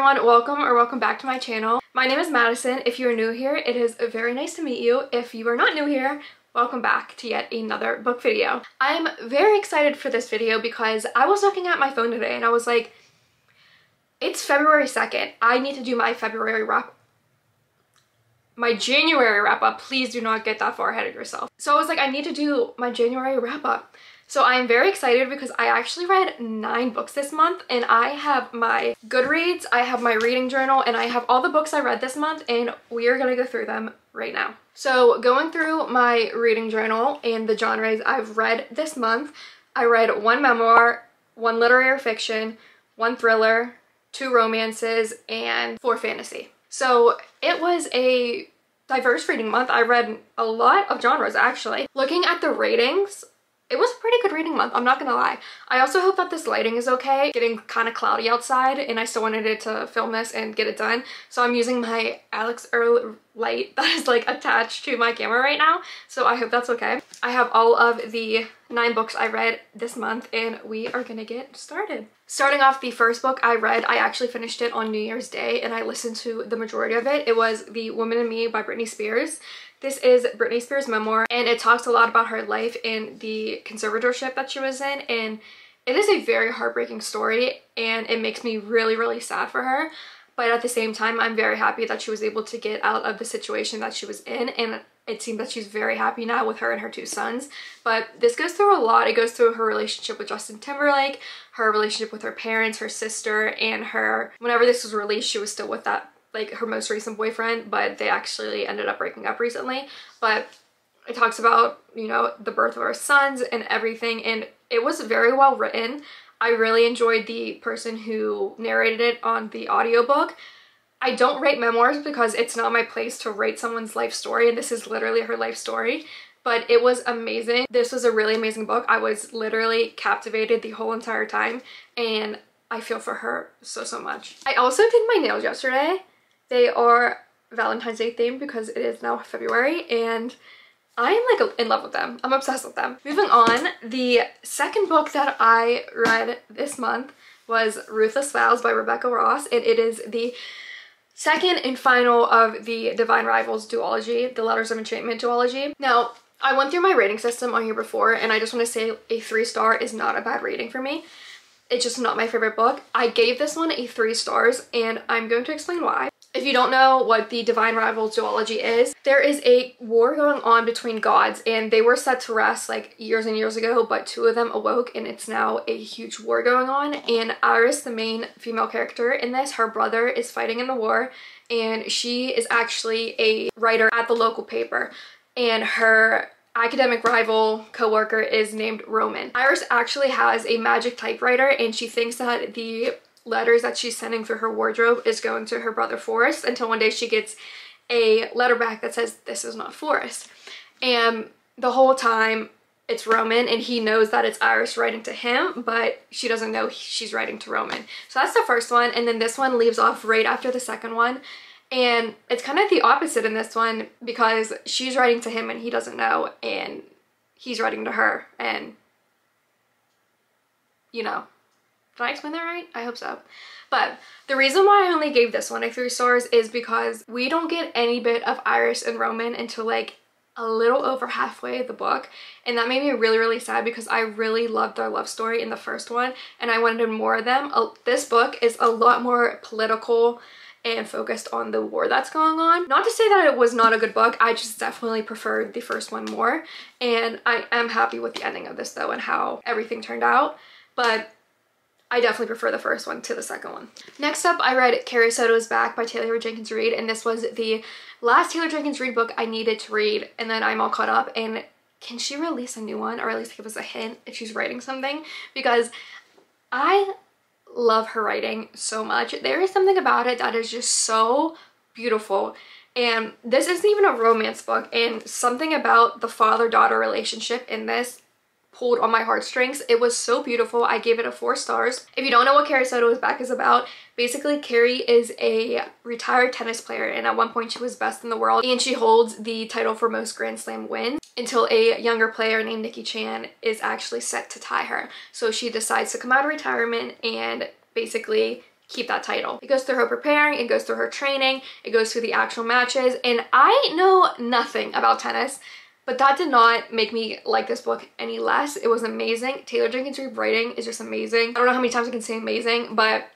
everyone, welcome back to my channel. My name is Madison. If you are new here, it is very nice to meet you. If you are not new here, welcome back to yet another book video. I'm very excited for this video because I was looking at my phone today and I was like, it's February 2nd. I need to do my January wrap up. Please do not get that far ahead of yourself. So I was like, I need to do my January wrap up. So I am very excited because I actually read 9 books this month, and I have my Goodreads, I have my reading journal, and I have all the books I read this month, and we are gonna go through them right now. So going through my reading journal and the genres I've read this month, I read 1 memoir, 1 literary fiction, 1 thriller, 2 romances, and 4 fantasy. So it was a diverse reading month. I read a lot of genres actually. Looking at the ratings, it was a pretty good reading month, I'm not gonna lie. I also hope that this lighting is okay. Getting kind of cloudy outside and I still wanted it to film this and get it done. So I'm using my Alex Earl light that is like attached to my camera right now. So I hope that's okay. I have all of the 9 books I read this month and we are gonna get started. Starting off, the first book I read, I actually finished it on New Year's Day and I listened to the majority of it. It was The Woman in Me by Britney Spears. This is Britney Spears' memoir and it talks a lot about her life in the conservatorship that she was in, and it is a very heartbreaking story and it makes me really sad for her. But at the same time, I'm very happy that she was able to get out of the situation that she was in, and it seems that she's very happy now with her and her 2 sons. But this goes through a lot. It goes through her relationship with Justin Timberlake, her relationship with her parents, her sister, and whenever this was released, she was still with that, like, her most recent boyfriend, but they actually ended up breaking up recently. But it talks about, you know, the birth of her sons and everything, and it was very well written. I really enjoyed the person who narrated it on the audiobook. I don't rate memoirs because it's not my place to rate someone's life story, and this is literally her life story, but it was amazing. This was a really amazing book. I was literally captivated the whole entire time, and I feel for her so much. I also did my nails yesterday. They are Valentine's Day themed because it is now February, and I am like in love with them. I'm obsessed with them. Moving on, the second book that I read this month was Ruthless Vows by Rebecca Ross, and it is the second and final of the Divine Rivals duology, the Letters of Enchantment duology. Now, I went through my rating system on here before, and I just want to say a 3-star is not a bad rating for me. It's just not my favorite book. I gave this one a 3 stars, and I'm going to explain why. If you don't know what the Divine Rivals duology is, there is a war going on between gods, and they were set to rest like years and years ago, but 2 of them awoke and it's now a huge war going on. And Iris, the main female character in this, her brother is fighting in the war, and she is actually a writer at the local paper, and her academic rival co-worker is named Roman. Iris actually has a magic typewriter, and she thinks that the letters that she's sending through her wardrobe is going to her brother Forrest, until one day she gets a letter back that says, "This is not Forrest." And the whole time it's Roman, and he knows that it's Iris writing to him, but she doesn't know she's writing to Roman. So that's the first one, and then this one leaves off right after the second one. And it's kind of the opposite in this one because she's writing to him and he doesn't know, and he's writing to her, and you know. Did I explain that right? I hope so. But the reason why I only gave this one a 3 stars is because we don't get any bit of Iris and Roman until like a little over halfway of the book, and that made me really sad because I really loved their love story in the first one and I wanted more of them. This book is a lot more political and focused on the war that's going on. Not to say that it was not a good book, I just definitely preferred the first one more, and I am happy with the ending of this though and how everything turned out, but I definitely prefer the first one to the second one. Next up, I read Carrie Soto's Back by Taylor Jenkins Reid, and this was the last Taylor Jenkins Reid book I needed to read, and then I'm all caught up. And can she release a new one, or at least give us a hint if she's writing something? Because I love her writing so much. There is something about it that is just so beautiful. And this isn't even a romance book, and something about the father-daughter relationship in this pulled on my heartstrings. It was so beautiful. I gave it a 4 stars. If you don't know what Carrie Soto's Back is about, basically Carrie is a retired tennis player, and at one point she was best in the world, and she holds the title for most Grand Slam wins until a younger player named Nikki Chan is actually set to tie her. So she decides to come out of retirement and basically keep that title. It goes through her preparing, it goes through her training, it goes through the actual matches, and I know nothing about tennis, but that did not make me like this book any less. It was amazing. Taylor Jenkins Reid writing is just amazing. I don't know how many times I can say amazing, but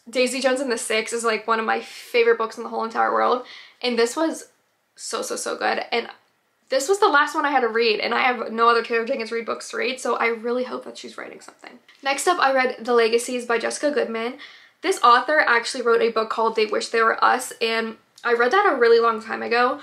Daisy Jones and the Six is like one of my favorite books in the whole entire world, and this was so good. And this was the last one I had to read, and I have no other Taylor Jenkins Reid books to read, so I really hope that she's writing something. Next up, I read The Legacies by Jessica Goodman. This author actually wrote a book called They Wish They Were Us, and I read that a really long time ago.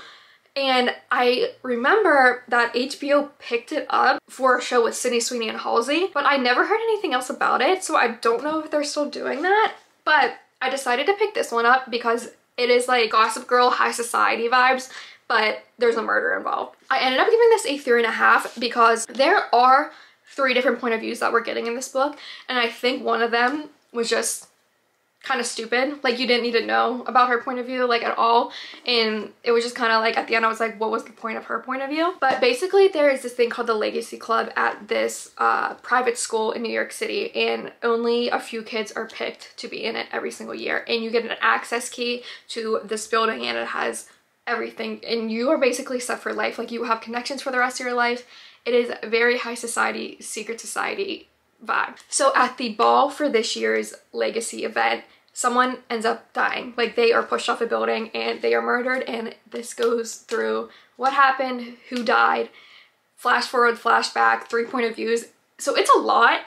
And I remember that HBO picked it up for a show with Sydney Sweeney and Halsey, but I never heard anything else about it, so I don't know if they're still doing that. But I decided to pick this one up because it is like Gossip Girl high society vibes, but there's a murder involved. I ended up giving this a 3.5 because there are 3 different point of views that we're getting in this book, and I think one of them was just kind of stupid. Like, you didn't need to know about her point of view like at all, and it was just kind of like at the end I was like, what was the point of her point of view? But basically there is this thing called the Legacy Club at this private school in New York City, and only a few kids are picked to be in it every single year, and you get an access key to this building, and it has everything, and you are basically set for life. Like, you have connections for the rest of your life. It is a very high society, secret society vibe. So at the ball for this year's Legacy event, someone ends up dying. Like, they are pushed off a building and they are murdered, and this goes through what happened, who died, flash forward, flashback, 3 point of views. So it's a lot,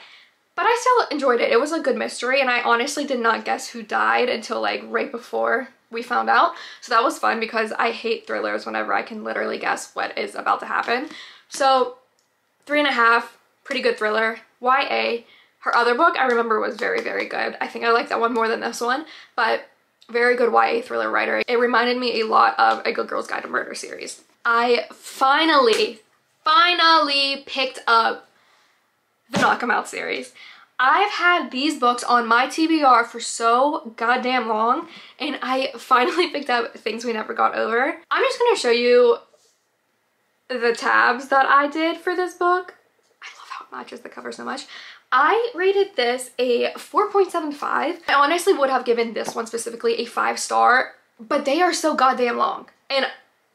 but I still enjoyed it. It was a good mystery, and I honestly did not guess who died until like right before we found out. So that was fun because I hate thrillers whenever I can literally guess what is about to happen. So 3.5, pretty good thriller. YA. Her other book I remember was very good. I think I like that one more than this one, but very good YA thriller writer. It reminded me a lot of A Good Girl's Guide to Murder series. I finally picked up the Knock 'Em Out series. I've had these books on my TBR for so goddamn long, and I finally picked up Things We Never Got Over. I'm just gonna show you the tabs that I did for this book. I love how it matches the cover so much. I rated this a 4.75. I honestly would have given this one specifically a 5-star, but they are so goddamn long. And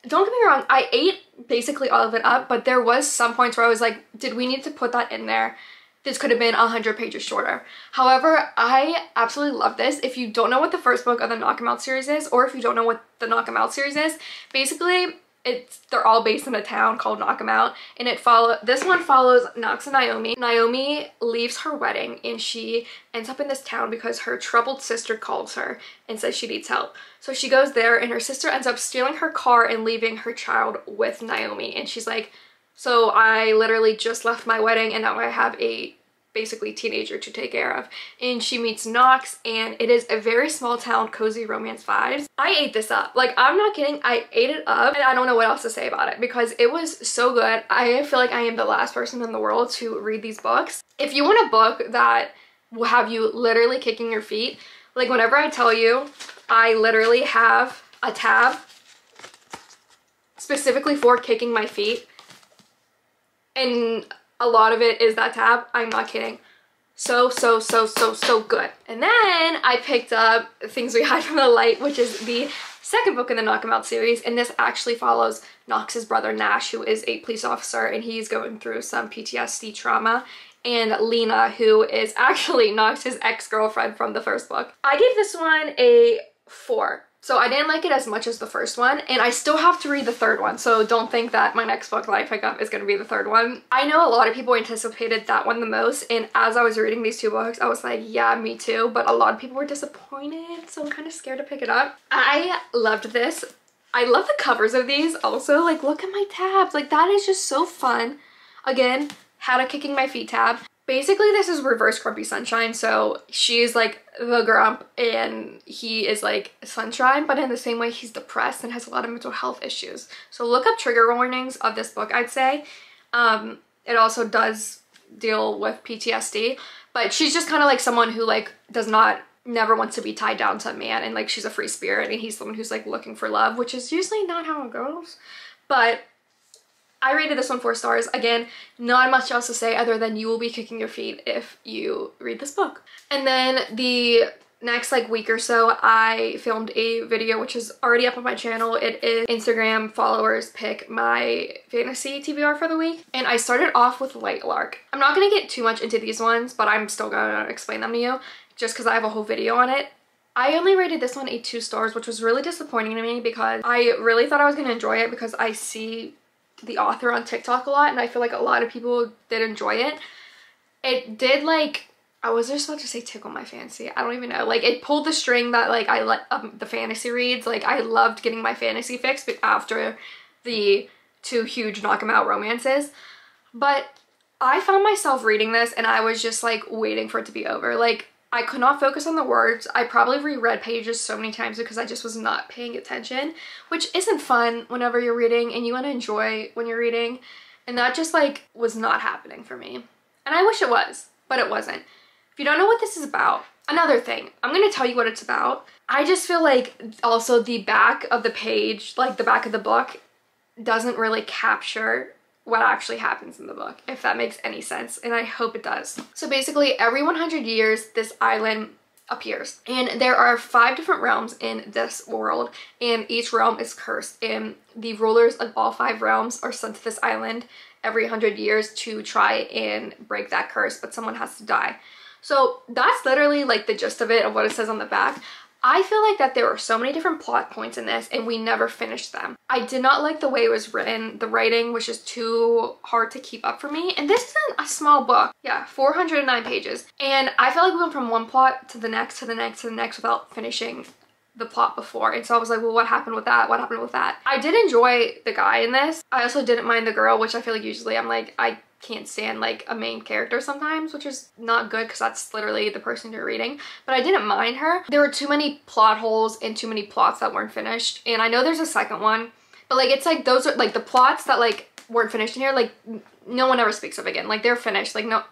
don't get me wrong, I ate basically all of it up, but there was some points where I was like, did we need to put that in there? This could have been 100 pages shorter. However, I absolutely love this. If you don't know what the first book of the Knock 'Em Out series is, or if you don't know what the Knock 'Em Out series is, basically they're all based in a town called Knock 'Em Out, and this one follows Knox and Naomi. Naomi leaves her wedding and she ends up in this town because her troubled sister calls her and says she needs help. So she goes there, and her sister ends up stealing her car and leaving her child with Naomi, and she's like, so I literally just left my wedding and now I have a basically teenager to take care of. And she meets Knox, and it is a very small town cozy romance vibes. I ate this up. Like, I'm not kidding, I ate it up, and I don't know what else to say about it because it was so good. I feel like I am the last person in the world to read these books. If you want a book that will have you literally kicking your feet, like whenever I tell you, I literally have a tab specifically for kicking my feet, and a lot of it is that tab. I'm not kidding. So good. And then I picked up Things We Hide from the Light, which is the second book in the Knock 'Em Out series, and this actually follows Knox's brother Nash, who is a police officer, and he's going through some PTSD trauma, and Lena, who is actually Knox's ex-girlfriend from the first book. I gave this one a 4. So I didn't like it as much as the first one, and I still have to read the third one, so don't think that my next book that I pick up is going to be the third one. I know a lot of people anticipated that one the most, and as I was reading these 2 books, I was like, yeah, me too, but a lot of people were disappointed, so I'm kind of scared to pick it up. I loved this. I love the covers of these also. Like, look at my tabs. Like, that is just so fun. Again, had a kicking my feet tab. Basically, this is reverse Grumpy Sunshine, so she's like the grump and he is like sunshine, but in the same way he's depressed and has a lot of mental health issues. So look up trigger warnings of this book, I'd say. It also does deal with PTSD, but she's just kind of like someone who like never wants to be tied down to a man, and like she's a free spirit, and he's someone who's like looking for love, which is usually not how it goes. But I rated this one 4 stars. Again, not much else to say other than you will be kicking your feet if you read this book. And then the next like week or so, I filmed a video which is already up on my channel. It is Instagram followers pick my fantasy TBR for the week. And I started off with Light Lark. I'm not gonna get too much into these ones, but I'm still gonna explain them to you just because I have a whole video on it. I only rated this one a 2 stars, which was really disappointing to me because I really thought I was gonna enjoy it because I see the author on TikTok a lot and I feel like a lot of people did enjoy it. It did like, I was just about to say tickle my fancy. I don't even know. Like it pulled the string that like I let the fantasy reads. Like I loved getting my fantasy fix after the 2 huge knock 'em out romances. But I found myself reading this and I was just like waiting for it to be over. Like I could not focus on the words. I probably reread pages so many times because I just was not paying attention, which isn't fun whenever you're reading and you want to enjoy when you're reading. And that just like was not happening for me. And I wish it was, but it wasn't. If you don't know what this is about, another thing, I'm going to tell you what it's about. I just feel like also the back of the page, like the back of the book, doesn't really capture what actually happens in the book, if that makes any sense, and I hope it does. So basically, every 100 years, this island appears, and there are 5 different realms in this world, and each realm is cursed, and the rulers of all 5 realms are sent to this island every 100 years to try and break that curse, but someone has to die. So that's literally like the gist of it, of what it says on the back. I feel like that there were so many different plot points in this and we never finished them. I did not like the way it was written. The writing was just too hard to keep up for me. And this isn't a small book. Yeah, 409 pages. And I felt like we went from one plot to the next, to the next, to the next without finishing the plot before. And so I was like, well, what happened with that? What happened with that? I did enjoy the guy in this. I also didn't mind the girl, which I feel like usually I'm like, I can't stand like a main character sometimes, which is not good because that's literally the person you're reading, but I didn't mind her. There were too many plot holes and too many plots that weren't finished, and I know there's a second one, but like it's like those are like the plots that like weren't finished in here, like no one ever speaks of again. Like they're finished. Like no,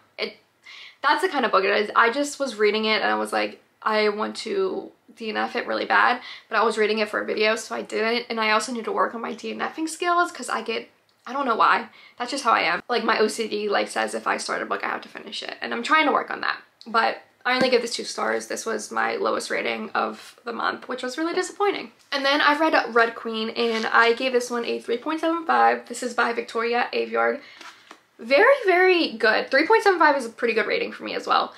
that's the kind of book it is. I just was reading it and I was like, I want to DNF it really bad, but I was reading it for a video, so I didn't. And I also need to work on my DNFing skills because I don't know why. That's just how I am. Like my OCD like says if I start a book, I have to finish it. And I'm trying to work on that. But I only give this 2 stars. This was my lowest rating of the month, which was really disappointing. And then I've read Red Queen and I gave this one a 3.75. This is by Victoria Aveyard. Very, very good. 3.75 is a pretty good rating for me as well.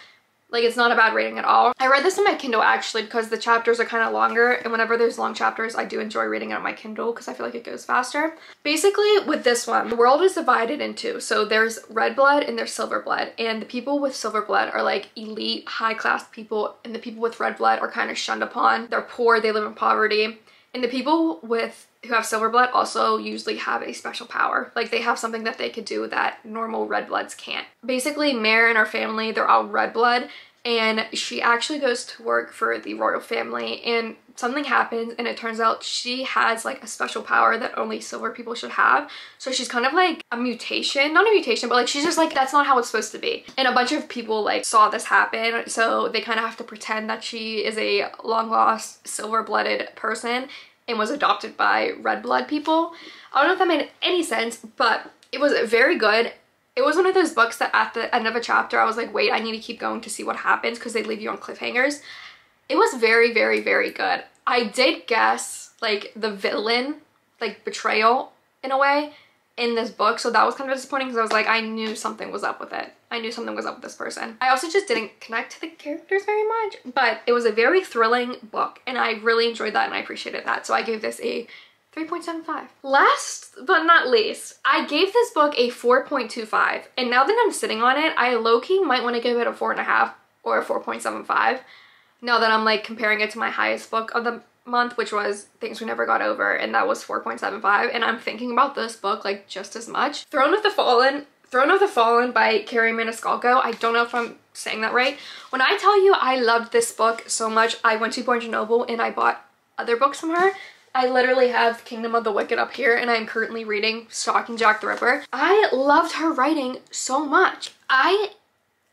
Like it's not a bad rating at all. I read this on my Kindle actually because the chapters are kind of longer, and whenever there's long chapters I do enjoy reading it on my Kindle because I feel like it goes faster. Basically with this one, the world is divided in 2. So there's red blood and there's silver blood, and the people with silver blood are like elite high class people, and the people with red blood are kind of shunned upon. They're poor, they live in poverty. And the people who have silver blood also usually have a special power. Like they have something that they could do that normal red bloods can't. Basically, Mare and her family, they're all red blood, and she actually goes to work for the royal family, and something happens and it turns out she has like a special power that only silver people should have. So she's kind of like a mutation, not a mutation, but like she's just like, that's not how it's supposed to be. And a bunch of people like saw this happen, so they kind of have to pretend that she is a long lost silver-blooded person and was adopted by red blood people. I don't know if that made any sense, but it was very good. It was one of those books that at the end of a chapter I was like, wait, I need to keep going to see what happens because they leave you on cliffhangers. It was very, very, very good. I did guess like the villain, like betrayal in a way in this book, so that was kind of disappointing because I was like, I knew something was up with it. I knew something was up with this person. I also just didn't connect to the characters very much, but it was a very thrilling book and I really enjoyed that and I appreciated that. So I gave this a 3.75. Last but not least, I gave this book a 4.25, and now that I'm sitting on it, I low-key might want to give it a 4.5 or a 4.75 now that I'm like comparing it to my highest book of the month, which was Things We Never Got Over, and that was 4.75, and I'm thinking about this book like just as much. Throne of the Fallen by Carrie Maniscalco. I don't know if I'm saying that right. When I tell you I loved this book so much, I went to Barnes & Noble and I bought other books from her. I literally have Kingdom of the Wicked up here and I'm currently reading Stalking Jack the Ripper. I loved her writing so much. I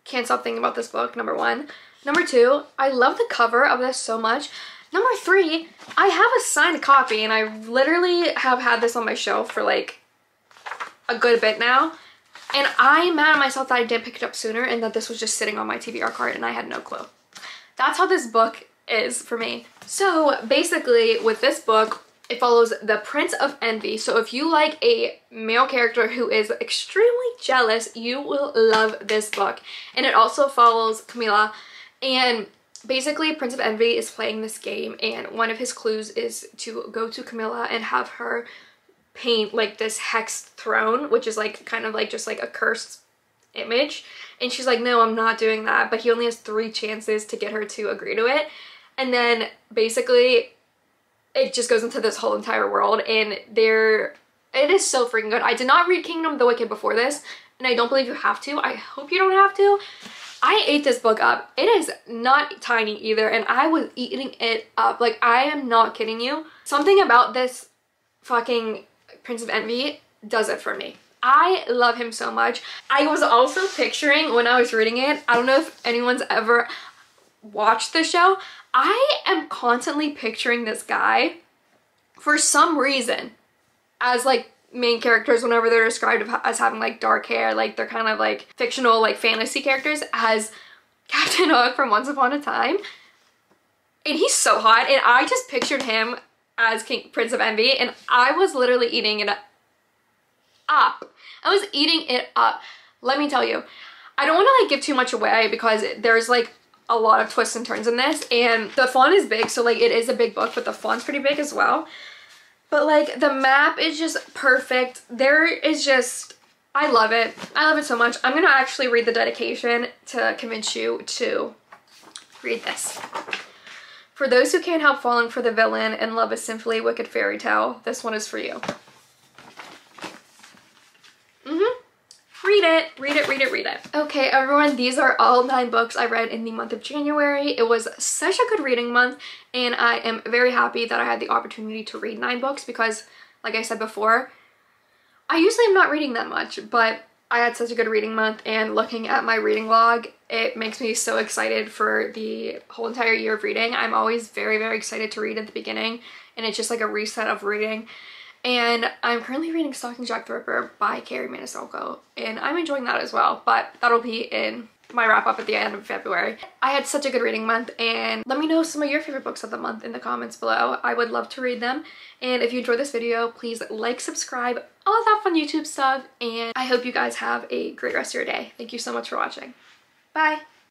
can't stop thinking about this book, number 1. Number 2, I love the cover of this so much. Number 3, I have a signed copy and I literally have had this on my shelf for like a good bit now. And I'm mad at myself that I didn't pick it up sooner and that this was just sitting on my TBR cart and I had no clue. That's how this book is for me. So basically with this book, it follows the Prince of Envy. So if you like a male character who is extremely jealous, you will love this book. And it also follows Camilla, and basically Prince of Envy is playing this game, and one of his clues is to go to Camilla and have her paint like this hexed throne, which is like kind of like just like a cursed image. And she's like, no, I'm not doing that. But he only has 3 chances to get her to agree to it. And then basically it just goes into this whole entire world, and it is so freaking good. I did not read Kingdom of the Wicked before this, and I don't believe you have to. I hope you don't have to. I ate this book up. It is not tiny either, and I was eating it up. Like, I am not kidding you. Something about this fucking Prince of Envy does it for me. I love him so much. I was also picturing when I was reading it, I don't know if anyone's ever watched the show, I am constantly picturing this guy for some reason as like main characters whenever they're described as having like dark hair, like they're kind of like fictional like fantasy characters, as Captain Hook from Once Upon a Time. And he's so hot, and I just pictured him as Prince of Envy, and I was literally eating it up. I was eating it up. Let me tell you, I don't want to like give too much away because there's like a lot of twists and turns in this, and the font is big, so like it is a big book, but the font's pretty big as well. But like the map is just perfect. There is just, I love it. I love it so much. I'm gonna actually read the dedication to convince you to read this. For those who can't help falling for the villain and love a simply wicked fairy tale, this one is for you. Read it, read it, read it, read it. Okay, everyone, these are all 9 books I read in the month of January. It was such a good reading month, and I am very happy that I had the opportunity to read 9 books because, like I said before, I usually am not reading that much, but I had such a good reading month, and looking at my reading log, it makes me so excited for the whole entire year of reading. I'm always very, very excited to read at the beginning, and it's just like a reset of reading. And I'm currently reading Stalking Jack the Ripper by Carrie Maniscalco, and I'm enjoying that as well, but that'll be in my wrap up at the end of February. I had such a good reading month, and let me know some of your favorite books of the month in the comments below. I would love to read them. And if you enjoyed this video, please like, subscribe, all of that fun YouTube stuff, and I hope you guys have a great rest of your day. Thank you so much for watching. Bye!